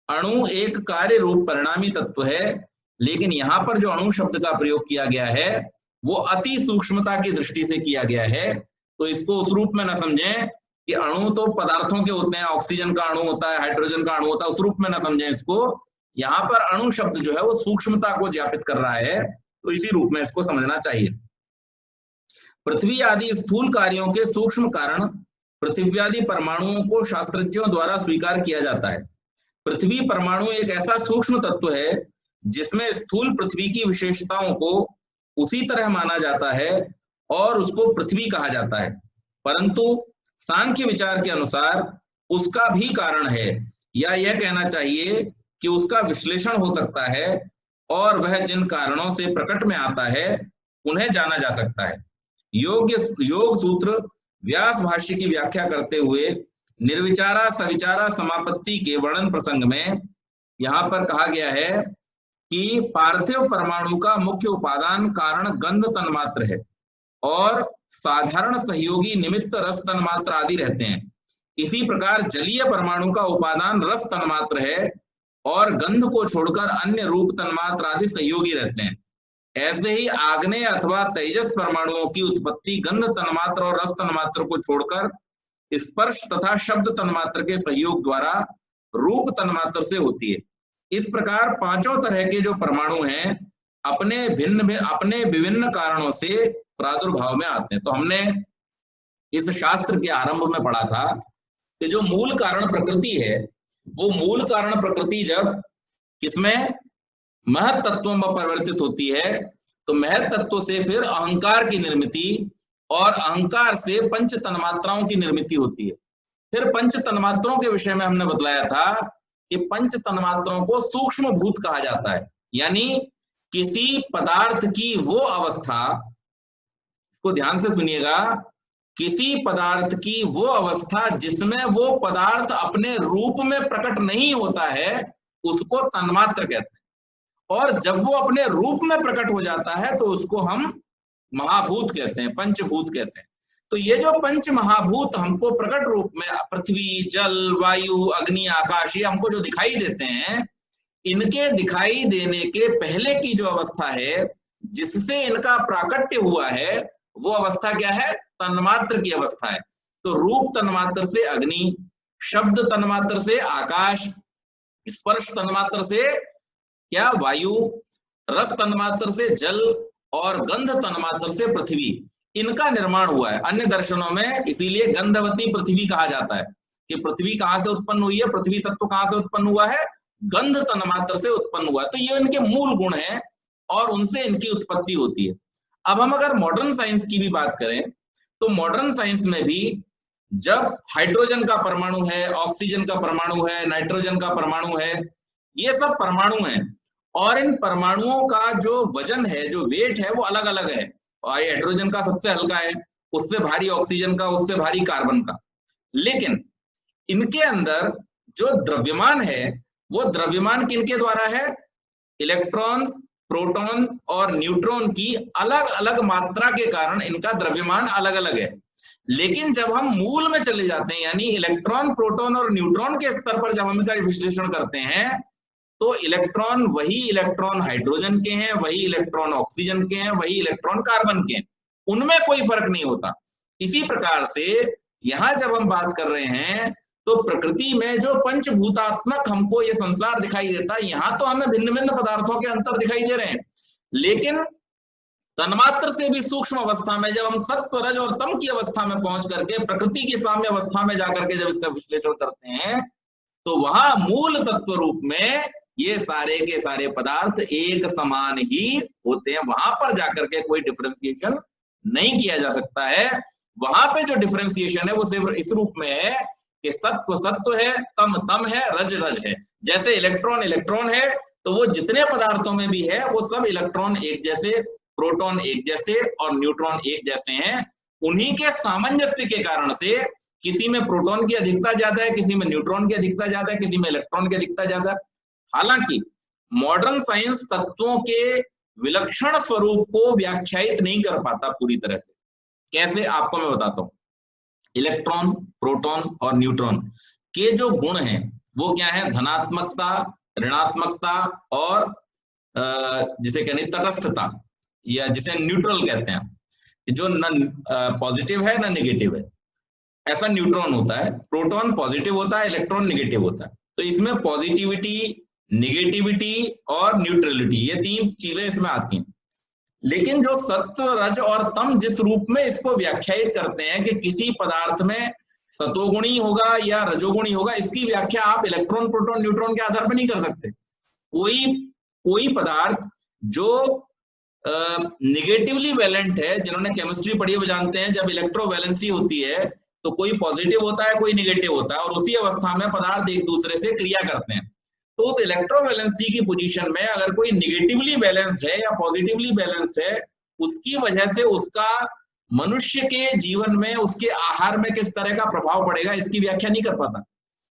अणु एक कार्य रूप परिणामी तत्व है, लेकिन यहाँ पर जो अणु शब्द का प्रयोग किया गया है वो अति सूक्ष्मता की दृष्टि से किया गया है। तो इसको उस रूप में न समझें कि अणु तो पदार्थों के होते हैं, ऑक्सीजन का अणु होता है, हाइड्रोजन का अणु होता है, उस रूप में न समझें इसको। यहाँ पर अणु शब्द जो है वो सूक्ष्मता को ज्ञापित कर रहा है, तो इसी रूप में इसको समझना चाहिए। पृथ्वी आदि स्थूल कार्यों के सूक्ष्म कारण पृथ्वी आदि परमाणुओं को शास्त्रज्ञों द्वारा स्वीकार किया जाता है। पृथ्वी परमाणु एक ऐसा सूक्ष्म तत्व है जिसमें स्थूल पृथ्वी की विशेषताओं को उसी तरह माना जाता है और उसको पृथ्वी कहा जाता है, परंतु सांख्य विचार के अनुसार उसका भी कारण है, या यह कहना चाहिए कि उसका विश्लेषण हो सकता है, और वह जिन कारणों से प्रकट में आता है उन्हें जाना जा सकता है। योग सूत्र व्यास भाष्य की व्याख्या करते हुए निर्विचारा सविचारा समापत्ति के वर्णन प्रसंग में यहाँ पर कहा गया है कि पार्थिव परमाणु का मुख्य उपादान कारण गंध तन्मात्र है और साधारण सहयोगी निमित्त रस तन्मात्र आदि रहते हैं। इसी प्रकार जलीय परमाणु का उपादान रस तन्मात्र है और गंध को छोड़कर अन्य रूप तन्मात्र आदि सहयोगी रहते हैं। ऐसे ही आग्नेय अथवा तेजस परमाणुओं की उत्पत्ति गंध तन्मात्र और रस तन्मात्र को छोड़कर स्पर्श तथा शब्द तन्मात्र के सहयोग द्वारा रूप तन्मात्र से होती है। इस प्रकार पांचों तरह के जो परमाणु हैं अपने विभिन्न कारणों से प्रादुर्भाव में आते हैं। तो हमने इस शास्त्र के आरंभ में पढ़ा था कि जो मूल कारण प्रकृति है, वो मूल कारण प्रकृति जब किसमें महत तत्वों में परिवर्तित होती है, तो महत तत्व से फिर अहंकार की निर्मिति और अहंकार से पंच तन्मात्राओं की निर्मिति होती है। फिर पंच तन्मात्राओं के विषय में हमने बतलाया था कि पंच तन्मात्राओं को सूक्ष्म भूत कहा जाता है, यानी किसी पदार्थ की वो अवस्था, इसको ध्यान से सुनिएगा, किसी पदार्थ की वो अवस्था जिसमें वो पदार्थ अपने रूप में प्रकट नहीं होता है, उसको तन्मात्र कहते हैं। और जब वो अपने रूप में प्रकट हो जाता है तो उसको हम महाभूत कहते हैं, पंचभूत कहते हैं। तो ये जो पंच महाभूत हमको प्रकट रूप में पृथ्वी, जल, वायु, अग्नि, आकाश, ये हमको जो दिखाई देते हैं, इनके दिखाई देने के पहले की जो अवस्था है जिससे इनका प्राकट्य हुआ है, वो अवस्था क्या है? तन्मात्र की अवस्था है। तो रूप तन्मात्र से अग्नि, शब्द तन्मात्र से आकाश, स्पर्श तन्मात्र से क्या? वायु, रस तन्मात्र से जल और गंध तन्मात्र से पृथ्वी, इनका निर्माण हुआ है। अन्य दर्शनों में इसीलिए गंधवती पृथ्वी कहा जाता है कि पृथ्वी कहां से उत्पन्न हुई है, पृथ्वी तत्व कहां से उत्पन्न हुआ है? गंध तन्मात्र से उत्पन्न हुआ है। तो ये इनके मूल गुण हैं और उनसे इनकी उत्पत्ति होती है। अब हम अगर मॉडर्न साइंस की भी बात करें तो मॉडर्न साइंस में भी जब हाइड्रोजन का परमाणु है, ऑक्सीजन का परमाणु है, नाइट्रोजन का परमाणु है, ये सब परमाणु हैं और इन परमाणुओं का जो वजन है, जो वेट है, वो अलग अलग है। और हाइड्रोजन का सबसे हल्का है, उससे भारी ऑक्सीजन का, उससे भारी कार्बन का। लेकिन इनके अंदर जो द्रव्यमान है, वो द्रव्यमान किनके द्वारा है? इलेक्ट्रॉन, प्रोटॉन और न्यूट्रॉन की अलग अलग मात्रा के कारण इनका द्रव्यमान अलग अलग है। लेकिन जब हम मूल में चले जाते हैं, यानी इलेक्ट्रॉन, प्रोटॉन और न्यूट्रॉन के स्तर पर जब हम इनका विश्लेषण करते हैं, तो इलेक्ट्रॉन वही इलेक्ट्रॉन हाइड्रोजन के हैं, वही इलेक्ट्रॉन ऑक्सीजन के हैं, वही इलेक्ट्रॉन कार्बन के हैं, उनमें कोई फर्क नहीं होता। इसी प्रकार से यहां जब हम बात कर रहे हैं तो प्रकृति में जो पंचभूतात्मक हमको ये संसार दिखाई देता है, यहां तो हमें भिन्न भिन्न पदार्थों के अंतर दिखाई दे रहे हैं, लेकिन तन्मात्र से भी सूक्ष्म अवस्था में जब हम सत्व, रज और तम की अवस्था में पहुंच करके प्रकृति की साम्य अवस्था में जाकर के जब इसका विश्लेषण करते हैं, तो वहां मूल तत्व रूप में ये सारे के सारे पदार्थ एक समान ही होते हैं। वहां पर जाकर के कोई डिफरेंशिएशन नहीं किया जा सकता है। वहां पे जो डिफरेंशिएशन है वो सिर्फ इस रूप में है कि सत्व सत्व है, तम तम है, रज रज है। जैसे इलेक्ट्रॉन इलेक्ट्रॉन है, तो वो जितने पदार्थों में भी है वो सब इलेक्ट्रॉन एक जैसे, प्रोटॉन एक जैसे और न्यूट्रॉन एक जैसे हैं। उन्हीं के सामंजस्य के कारण से किसी में प्रोटॉन की अधिकता ज्यादा है, किसी में न्यूट्रॉन की अधिकता ज्यादा है, किसी में इलेक्ट्रॉन की अधिकता ज्यादा है। हालांकि मॉडर्न साइंस तत्वों के विलक्षण स्वरूप को व्याख्यायित नहीं कर पाता पूरी तरह से। कैसे? आपको मैं बताता हूं। इलेक्ट्रॉन, प्रोटॉन और न्यूट्रॉन के जो गुण हैं वो क्या है? धनात्मकता, ऋणात्मकता और जिसे कहते हैं तटस्थता, या जिसे न्यूट्रल कहते हैं, जो न पॉजिटिव है न नेगेटिव है, ऐसा न्यूट्रॉन होता है। प्रोटॉन पॉजिटिव होता है, इलेक्ट्रॉन नेगेटिव होता है। तो इसमें पॉजिटिविटी, नेगेटिविटी और न्यूट्रलिटी, ये तीन चीजें इसमें आती हैं। लेकिन जो सत्व, रज और तम जिस रूप में इसको व्याख्यायित करते हैं कि किसी पदार्थ में सतोगुणी होगा या रजोगुणी होगा, इसकी व्याख्या आप इलेक्ट्रॉन, प्रोटॉन, न्यूट्रॉन के आधार पर नहीं कर सकते। कोई पदार्थ जो निगेटिवली वैलेंट है, जिन्होंने केमिस्ट्री पढ़ी है वो जानते हैं, जब इलेक्ट्रोवैलेंसी होती है तो कोई पॉजिटिव होता है, कोई निगेटिव होता है, और उसी अवस्था में पदार्थ एक दूसरे से क्रिया करते हैं। तो उस इलेक्ट्रोवैलेंसी की पोजीशन में अगर कोई निगेटिवली बैलेंस्ड है या पॉजिटिवली बैलेंस्ड है, उसकी वजह से उसका मनुष्य के जीवन में, उसके आहार में किस तरह का प्रभाव पड़ेगा, इसकी व्याख्या नहीं कर पाता।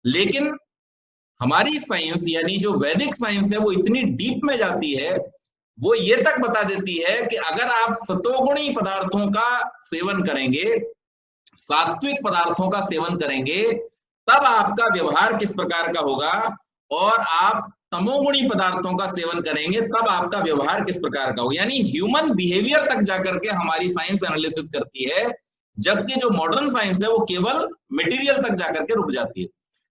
लेकिन हमारी साइंस, यानी जो वैदिक साइंस है, वो इतनी डीप में जाती है, वो ये तक बता देती है कि अगर आप सतोगुणी पदार्थों का सेवन करेंगे, सात्विक पदार्थों का सेवन करेंगे, तब आपका व्यवहार किस प्रकार का होगा, और आप तमोगुणी पदार्थों का सेवन करेंगे तब आपका व्यवहार किस प्रकार का होगा। यानी ह्यूमन बिहेवियर तक जाकर के हमारी साइंस एनालिसिस करती है जबकि जो मॉडर्न साइंस है वो केवल मटेरियल तक जाकर के रुक जाती है।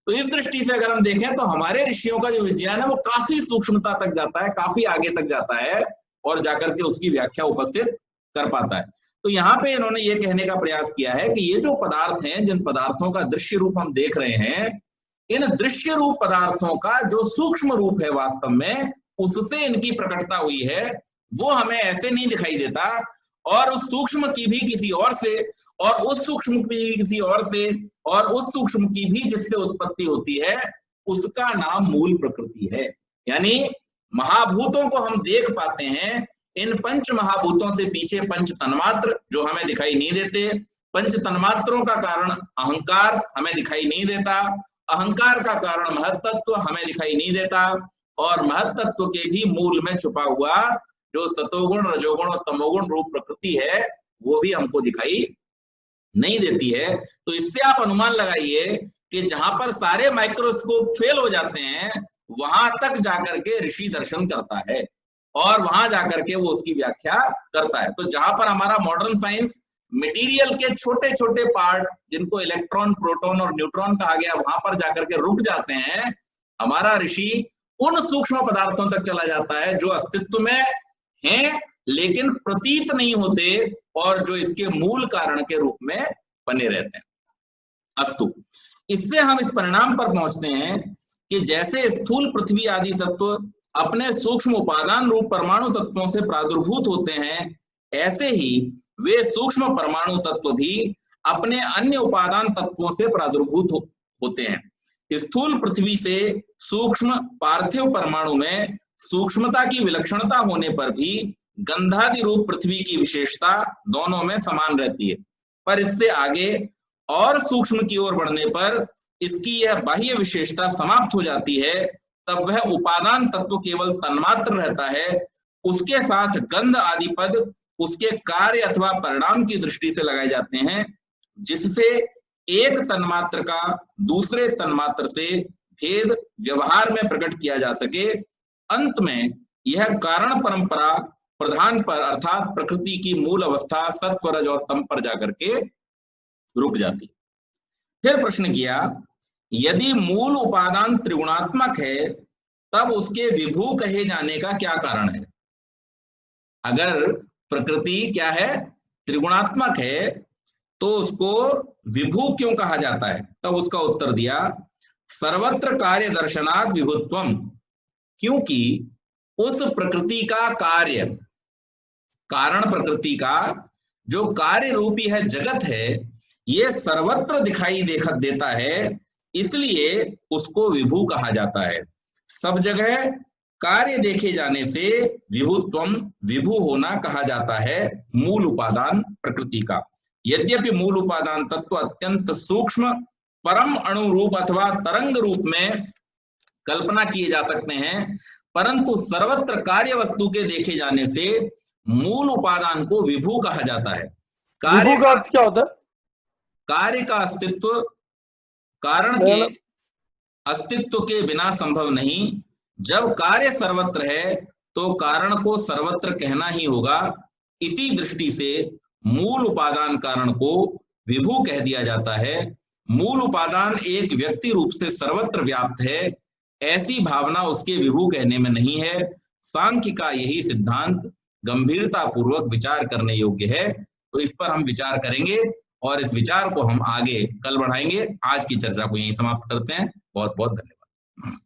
तो इस दृष्टि से अगर हम देखें तो हमारे ऋषियों का जो विज्ञान है वो काफी सूक्ष्मता तक जाता है, काफी आगे तक जाता है और जाकर के उसकी व्याख्या उपस्थित कर पाता है। तो यहाँ पे इन्होंने ये कहने का प्रयास किया है कि ये जो पदार्थ हैं, जिन पदार्थों का दृश्य रूप हम देख रहे हैं, इन दृश्य रूप पदार्थों का जो सूक्ष्म रूप है वास्तव में उससे इनकी प्रकटता हुई है, वो हमें ऐसे नहीं दिखाई देता, और उस सूक्ष्म की भी किसी और से, और उस सूक्ष्म की भी किसी और से, और उस सूक्ष्म की भी जिससे उत्पत्ति होती है, उसका नाम मूल प्रकृति है। यानी महाभूतों को हम देख पाते हैं, इन पंच महाभूतों से पीछे पंच तन्मात्र जो हमें दिखाई नहीं देते, पंच तन्मात्रों का कारण अहंकार हमें दिखाई नहीं देता, अहंकार का कारण महत्त्व हमें दिखाई नहीं देता, और महत्त्व के भी मूल में छुपा हुआ जो सतोगुण, रजोगुण और तमोगुण रूप प्रकृति है वो भी हमको दिखाई नहीं देती है। तो इससे आप अनुमान लगाइए कि जहां पर सारे माइक्रोस्कोप फेल हो जाते हैं वहां तक जाकर के ऋषि दर्शन करता है और वहां जाकर के वो उसकी व्याख्या करता है। तो जहां पर हमारा मॉडर्न साइंस मटेरियल के छोटे छोटे पार्ट जिनको इलेक्ट्रॉन, प्रोटॉन और न्यूट्रॉन कहा गया वहां पर जाकर के रुक जाते हैं, हमारा ऋषि उन सूक्ष्म पदार्थों तक चला जाता है जो अस्तित्व में हैं लेकिन प्रतीत नहीं होते और जो इसके मूल कारण के रूप में बने रहते हैं। अस्तु, इससे हम इस परिणाम पर पहुंचते हैं कि जैसे स्थूल पृथ्वी आदि तत्व अपने सूक्ष्म उपादान रूप परमाणु तत्वों से प्रादुर्भूत होते हैं, ऐसे ही वे सूक्ष्म परमाणु तत्व भी अपने अन्य उपादान तत्वों से प्रादुर्भूत होते हैं। स्थूल पृथ्वी से सूक्ष्म पार्थिव परमाणु में सूक्ष्मता की विलक्षणता होने पर भी गंधादि रूप पृथ्वी की विशेषता दोनों में समान रहती है, पर इससे आगे और सूक्ष्म की ओर बढ़ने पर इसकी यह बाह्य विशेषता समाप्त हो जाती है। तब वह उपादान तत्व केवल तन्मात्र रहता है, उसके साथ गंध आदि पद उसके कार्य अथवा परिणाम की दृष्टि से लगाए जाते हैं, जिससे एक तन्मात्र का दूसरे तन्मात्र से भेद व्यवहार में प्रकट किया जा सके। अंत में यह कारण परंपरा प्रधान पर अर्थात प्रकृति की मूल अवस्था सत्व, रज और तम पर जाकर के रुक जाती। फिर प्रश्न किया, यदि मूल उपादान त्रिगुणात्मक है तब उसके विभू कहे जाने का क्या कारण है? अगर प्रकृति क्या है, त्रिगुणात्मक है, तो उसको विभू क्यों कहा जाता है? तब उसका उत्तर दिया, सर्वत्र कार्य दर्शनात् विभुत्वम, क्योंकि उस प्रकृति का कार्य, कारण प्रकृति का जो कार्य रूपी है जगत है, ये सर्वत्र दिखाई देता है, इसलिए उसको विभू कहा जाता है। सब जगह कार्य देखे जाने से विभुत्वम, विभू होना कहा जाता है मूल उपादान प्रकृति का। यद्यपि मूल उपादान तत्व अत्यंत सूक्ष्म परम अणु रूप अथवा तरंग रूप में कल्पना किए जा सकते हैं, परंतु सर्वत्र कार्य वस्तु के देखे जाने से मूल उपादान को विभू कहा जाता है। कार्य का अर्थ क्या होता है? कार्य का अस्तित्व कारण के अस्तित्व के बिना संभव नहीं। जब कार्य सर्वत्र है तो कारण को सर्वत्र कहना ही होगा। इसी दृष्टि से मूल उपादान कारण को विभू कह दिया जाता है। मूल उपादान एक व्यक्ति रूप से सर्वत्र व्याप्त है, ऐसी भावना उसके विभू कहने में नहीं है। सांख्य का यही सिद्धांत गंभीरता पूर्वक विचार करने योग्य है। तो इस पर हम विचार करेंगे और इस विचार को हम आगे कल बढ़ाएंगे। आज की चर्चा को यहीं समाप्त करते हैं। बहुत बहुत धन्यवाद।